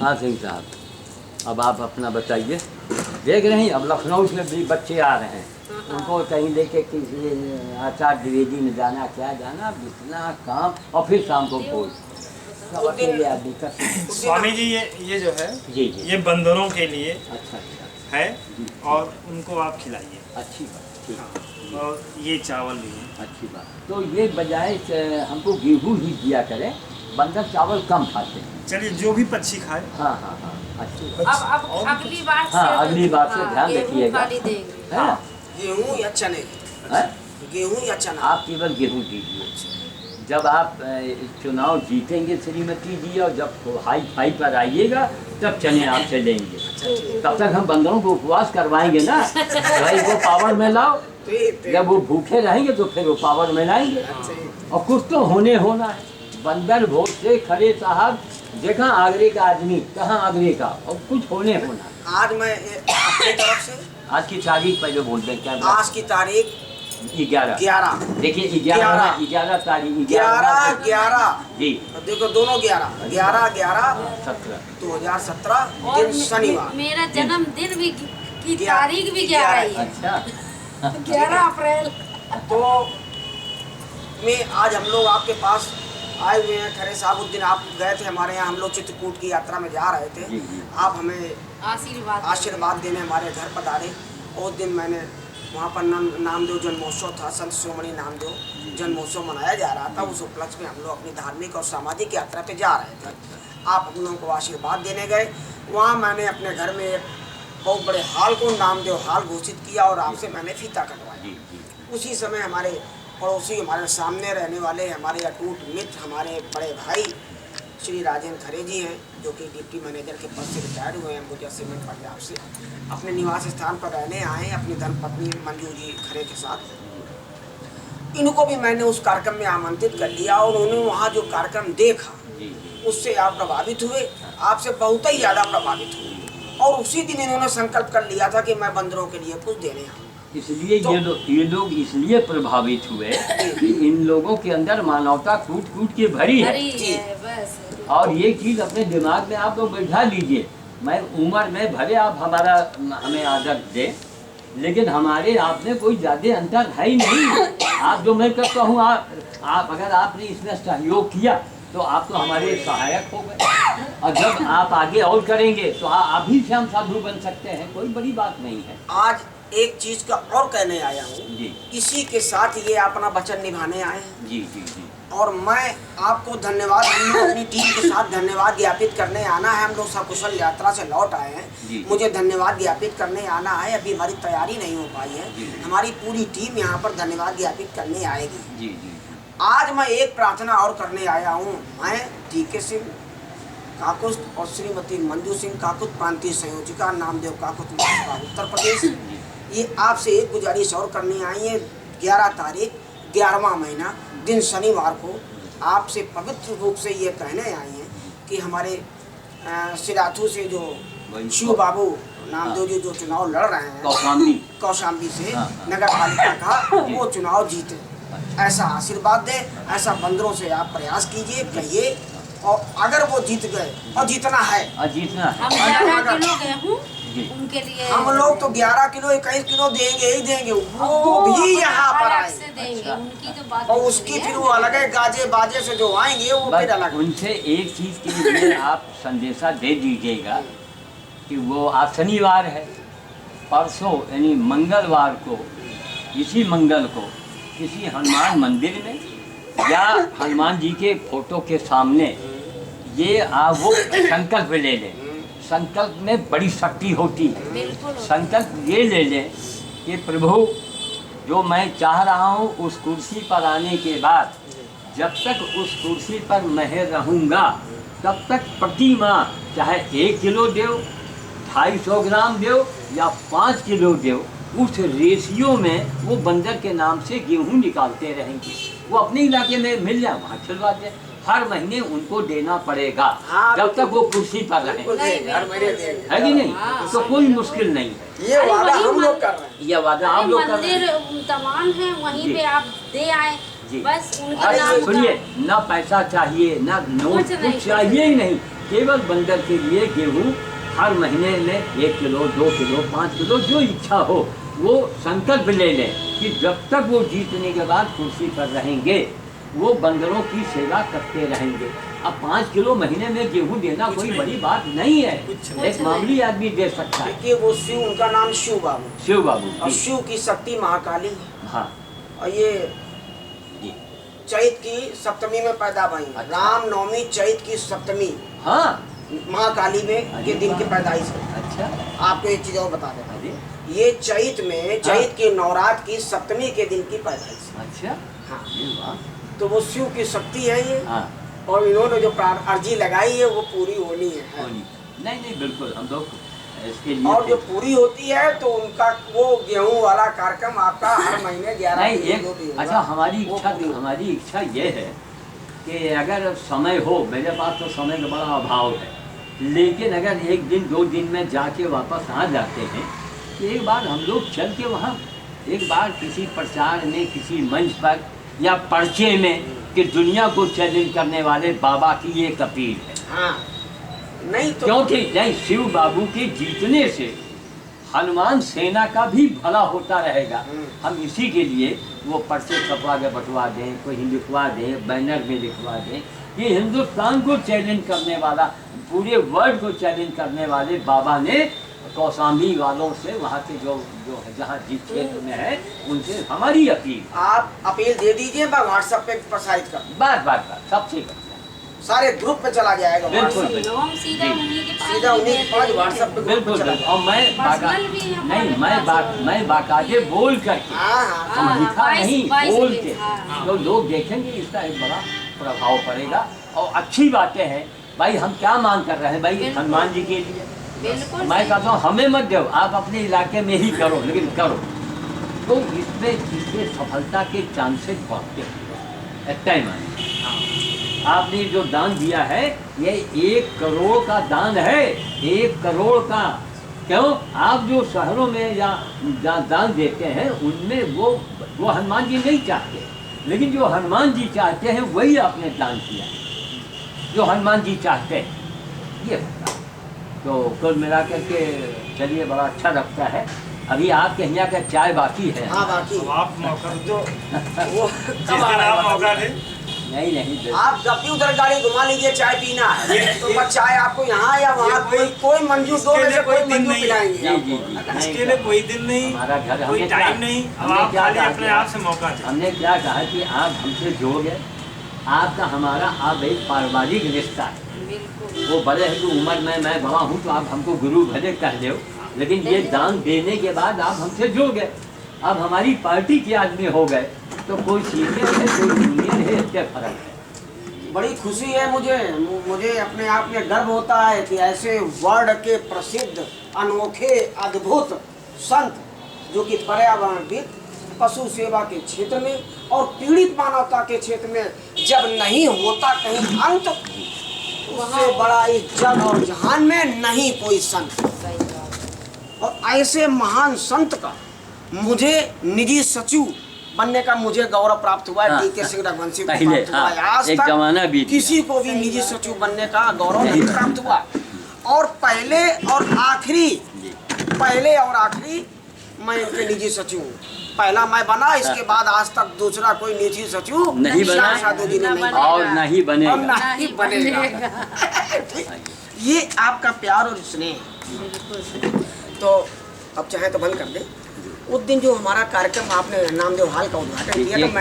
हाँ सिंह साहब, अब आप अपना बताइए। देख रहे हैं अब लखनऊ से भी बच्चे आ रहे हैं, उनको कहीं लेके किसी आचार्य द्विवेदी में जाना, क्या जाना, इतना काम, और फिर शाम को भोज। सब अकेले आदमी कर सकते। स्वामी जी ये जो है जी जी, ये बंदरों के लिए अच्छा अच्छा है जी, और उनको आप खिलाइए। अच्छी बात, ठीक है। और ये चावल भी है। अच्छी बात। तो ये बजाय हमको गेहूँ ही दिया करें, बंदर चावल कम खाते हैं। चलिए जो भी पक्षी खाए। हाँ हाँ हाँ, अच्छी बात। अब अगली बार से, हाँ अगली बार से ध्यान गेहूं रखिएगा, खाली देंगे। है ना? गेहूँ या चने? गेहूँ या चना? आप केवल गेहूँ दीजिए। जब आप चुनाव जीतेंगे श्रीमती जी, और जब हाई फाई पर आइएगा तब चने आपसे लेंगे। तब तक हम बंदरों को उपवास करवाएंगे ना, भाई वो पावर में लाओ। जब वो भूखे रहेंगे तो फिर वो पावर में लाएंगे। और कुछ तो होना है। बंदर भोज से खड़े साहब, देखा आगरे का आदमी, कहाँ आगरे का, और कुछ होना। आज मैं अपनी तरफ से, आज की तारीख पहले बोल दें क्या? आज की तारीख 11। देखिए 11 तारीख, 11 जी, देखो दोनों 11 17 2017 और दिन शनिवार। मेरा जन्मदिन भी की तारीख भी 11 ही है। अच्छा 11 अप्रैल। तो मैं आज हम लोग आपके पास आए हुए हैं। खरे साहब उस दिन आप गए थे हमारे यहाँ, हम लोग चित्रकूट की यात्रा में जा रहे थे। जी, जी। आप हमें आशीर्वाद देने हमारे घर पधारे। उस दिन मैंने वहाँ पर नामदेव जन्मोत्सव था, संत शिरोमणि नामदेव जन्मोत्सव मनाया जा रहा था। उस उपलक्ष्य में हम लोग अपनी धार्मिक और सामाजिक यात्रा पे जा रहे थे। आप हम लोगों को आशीर्वाद देने गए। वहाँ मैंने अपने घर में एक बहुत बड़े हाल को नामदेव हाल घोषित किया और आपसे मैंने फीता कटवाया। उसी समय हमारे पड़ोसी, हमारे सामने रहने वाले, हमारे अटूट मित्र, हमारे बड़े भाई श्री राजेंद्र खरे जी हैं, जो कि डिप्टी मैनेजर के पद से रिटायर्ड हुए हैं गुजरात सीमेंट पंजाब से, अपने निवास स्थान पर रहने आए अपनी धर्मपत्नी मंजू जी खरे के साथ। इनको भी मैंने उस कार्यक्रम में आमंत्रित कर लिया और उन्होंने वहाँ जो कार्यक्रम देखा उससे आप प्रभावित हुए, आपसे बहुत ही ज़्यादा प्रभावित हुए। और उसी दिन इन्होंने संकल्प कर लिया था कि मैं बंदरों के लिए कुछ देने आऊँ। इसलिए तो, ये लोग इसलिए प्रभावित हुए कि इन लोगों के अंदर मानवता कूट कूट के भरी है। बस। और ये चीज़ अपने दिमाग में आप लोग बैठा लीजिए। मैं उम्र में भले आप हमें आदर दें, लेकिन हमारे आप में कोई ज़्यादा अंतर है ही नहीं। आप जो मैं कहता हूँ, आप अगर आपने इसमें सहयोग किया तो आप तो हमारे सहायक हो गए, और जब आप आगे और करेंगे तो आप ही से हम साधु बन सकते हैं। कोई बड़ी बात नहीं है। आज एक चीज का और कहने आया हूँ, इसी के साथ ये अपना वचन निभाने आए हैं। जी जी जी। और मैं आपको धन्यवाद, अपनी टीम के साथ धन्यवाद ज्ञापित करने आना है। हम लोग सकुशल यात्रा से लौट आए हैं, मुझे धन्यवाद ज्ञापित करने आना है। अभी हमारी तैयारी नहीं हो पाई है, हमारी पूरी टीम यहाँ पर धन्यवाद ज्ञापित करने आएगी। जी जी। आज मैं एक प्रार्थना और करने आया हूँ। मैं टीके सिंह काकुस्त और श्रीमती मंजू सिंह काकुस्त, प्रांतीय संयोजिका, नामदेव काकुस्त, उत्तर प्रदेश, ये आपसे एक गुजारिश और करनी आई है। 11 तारीख 11वां महीना दिन शनिवार को आपसे पवित्र रूप से ये कहने आई हैं कि हमारे सिराथू से जो शिव बाबू नामदेव जी जो चुनाव लड़ रहे हैं कौशाम्बी से नगर पालिका का, वो चुनाव जीते, ऐसा आशीर्वाद दे। ऐसा बंदरों से आप प्रयास कीजिए, कहिए। और अगर वो जीत गए, और जीतना है, हम 11 किलो गेहूं उनके लिए, हम लोग तो 11 किलो 21 किलो देंगे ही देंगे। वो भी यहाँ पर आएंगे। उनकी तो बात और उसकी फिर वो अलग है, गाजे बाजे से जो आएंगे वो फिर अलग। उनसे एक चीज़ के लिए आप संदेशा दे दीजिएगा कि वो आज शनिवार है, परसों यानी मंगलवार को, इसी मंगल को किसी हनुमान मंदिर में या हनुमान जी के फोटो के सामने ये वो संकल्प ले लें। संकल्प में बड़ी शक्ति होती है। संकल्प ये ले लें कि प्रभु, जो मैं चाह रहा हूँ उस कुर्सी पर आने के बाद, जब तक उस कुर्सी पर मैं रहूँगा तब तक प्रति माह चाहे 1 किलो दो, 250 ग्राम दो या 5 किलो दो, उस रेशियो में वो बंदर के नाम से गेहूँ निकालते रहेंगे। वो अपने इलाके में मिल जाए वहाँ खिलवा दें। हर महीने उनको देना पड़ेगा जब तक वो कुर्सी पर रहे, है कि नहीं? तो कोई मुश्किल नहीं है। ये वादा हम लोग कर रहे हैं। ये वादा आप लोग कर रहे हैं। मंदिर तमाम है, वहीं पे आप दे आए। बस सुनिए, ना पैसा चाहिए, ना नोट, कुछ चाहिए ही नहीं। केवल बंदर के लिए गेहूँ हर महीने में 1 किलो 2 किलो 5 किलो जो इच्छा हो वो संकल्प ले लें कि जब तक वो जीतने के बाद कुर्सी पर रहेंगे वो बंदरों की सेवा करते रहेंगे। अब 5 किलो महीने में गेहूँ देना कोई बड़ी बात नहीं है, एक मामूली आदमी दे सकता है। देखिए वो शिव, उनका नाम शिव बाबू, शिव बाबू और जी। शिव की शक्ति महाकाली, हाँ और ये जी। चैत की सप्तमी में पैदा भई। अच्छा। राम नवमी चैत की सप्तमी हाँ महाकाली में अरे के दिन की वाह। पैदाइश है। अच्छा आपको एक चीज और बता दें, अरे ये चैत में चैत के नवरात्र की सप्तमी के दिन की पैदाइश है। अच्छा हाँ, अरे वाह। तो वो शिव की शक्ति है ये, हाँ और इन्होंने जो अर्जी लगाई है वो पूरी होनी है। होनी नहीं नहीं बिल्कुल हम लोग इसके लिए और जो पूरी होती है तो उनका वो गेहूं वाला कार्यक्रम आपका हर महीने 11 नहीं दिन एक जो भी होगा, अच्छा वो हमारी इच्छा ये है कि अगर समय हो, मेरे पास तो समय का बड़ा अभाव है, लेकिन अगर 1 दिन 2 दिन में जाके वापस आ जाते हैं तो एक बार हम लोग चल के वहाँ एक बार किसी प्रचार में किसी मंच पर या पर्चे में कि दुनिया को चैलेंज करने वाले बाबा की एक अपील है। हाँ, नहीं तो क्योंकि नहीं शिव बाबू के जीतने से हनुमान सेना का भी भला होता रहेगा। हम इसी के लिए वो पर्चे छपवा के बंटवा दें, कोई लिखवा दें, बैनर में लिखवा दें। ये हिंदुस्तान को चैलेंज करने वाला, पूरे वर्ल्ड को चैलेंज करने वाले बाबा ने कौशाम्बी वालों से, वहाँ के जो जो जहाँ जिस क्षेत्र में है उनसे हमारी अपील। आप अपील दे दीजिए, मैं व्हाट्सएप पे प्रसारित कर दूँ। बस सबसे बढ़िया सारे ग्रुप पे चला जाएगा बिल्कुल, WhatsApp। बिल्कुल। हम सीधा जी। उन्हीं के पास सीधा उन्हीं के देते पास हैं। WhatsApp पे ग्रुप बिल्कुल पे चला बिल्कुल। और पर्सनल भी हमारे पास मैं बाकायदे बोल करके, हाँ हाँ हम हाँ, लिखा नहीं वाइस बोल में, के, हाँ। तो लोग देखेंगे इसका एक बड़ा प्रभाव पड़ेगा। और अच्छी बातें हैं भाई, हम क्या मांग कर रहे हैं भाई बिल्कुल। हनुमान जी के लिए। बिल्कुल मैं सही। कहता हूँ हमें मत दो, आप अपने इलाके में ही करो, लेकिन करो तो इससे सफलता के चांसेस बढ़ते हैं। तय मानिए आपने जो दान दिया है ये 1 करोड़ का दान है, 1 करोड़ का। क्यों आप जो शहरों में या दान देते हैं उनमें वो हनुमान जी नहीं चाहते, लेकिन जो हनुमान जी चाहते हैं वही आपने दान किया है, जो हनुमान जी चाहते हैं ये होता है। तो कुल मिला करके चलिए बड़ा अच्छा लगता है। अभी आपके यहाँ का चाय बाकी है। हाँ बाकी अब आप मौका तो वो जिस कब आ दिन रहा आप है मौका बताइए? दें। नहीं बिल्कुल। आप जब भी उधर गाड़ी घुमा लीजिए, चाय पीना है तो बस चाय आपको यहाँ या वहाँ कोई मंजूर, दो में से कोई इसके लिए कोई दिन मंजूर नहीं। पिलाएंगे जी आपको। जी जी नहीं, इसके लिए कोई दिन नहीं, हमारा घर कोई हमने टाइम क्या- नहीं। अब हमने आप क्या खाली कहा अपने कि आप से मौका दें। हमने क्या कहा कि आप हमसे जुड़ गए, आपका हमारा आप एक पारिवारिक रिश्ता है। बिल्कुल वो बड़े हैं तो उम्र में मैं बड़ा हूँ तो आप हमको गुरु भले कह दो, लेकिन ये दान देने के बाद आप हमसे जुड़ गए, अब हमारी पार्टी के आदमी हो गए, तो कोई सीनियर है कोई जूनियर है, इसके फर्क है। बड़ी खुशी है मुझे अपने आप में गर्व होता है कि ऐसे वर्ल्ड के प्रसिद्ध अनोखे अद्भुत संत जो कि पर्यावरणविद, पशु सेवा के क्षेत्र में और पीड़ित मानवता के क्षेत्र में जब नहीं होता कहीं अंत, उससे बड़ा इस जग और जहान में नहीं कोई संत। सही बात। और ऐसे महान संत का मुझे निजी सचिव बनने का मुझे गौरव प्राप्त हुआ है। हाँ, DK सिंह रघुवंशी को पहले, प्राप्त हुआ है। हाँ, आज एक तक जमाना बीत गया। किसी को भी सही निजी बात सचिव बनने का गौरव सही नहीं बात। प्राप्त हुआ। और पहले और आखिरी मैं इनके निजी सचिव हूँ। पहला मैं बना, इसके बाद आज तक दूसरा कोई निजी सचिव नहीं बना। साधु जी ने नहीं बना और नहीं और बनेगा। नहीं बनेगा। ये आपका प्यार और स्नेह। बिल्कुल तो अब चाहे तो बंद कर दे। उस दिन जो हमारा कार्यक्रम आपने नामदेव हाल का उद्घाटन किया तो मैं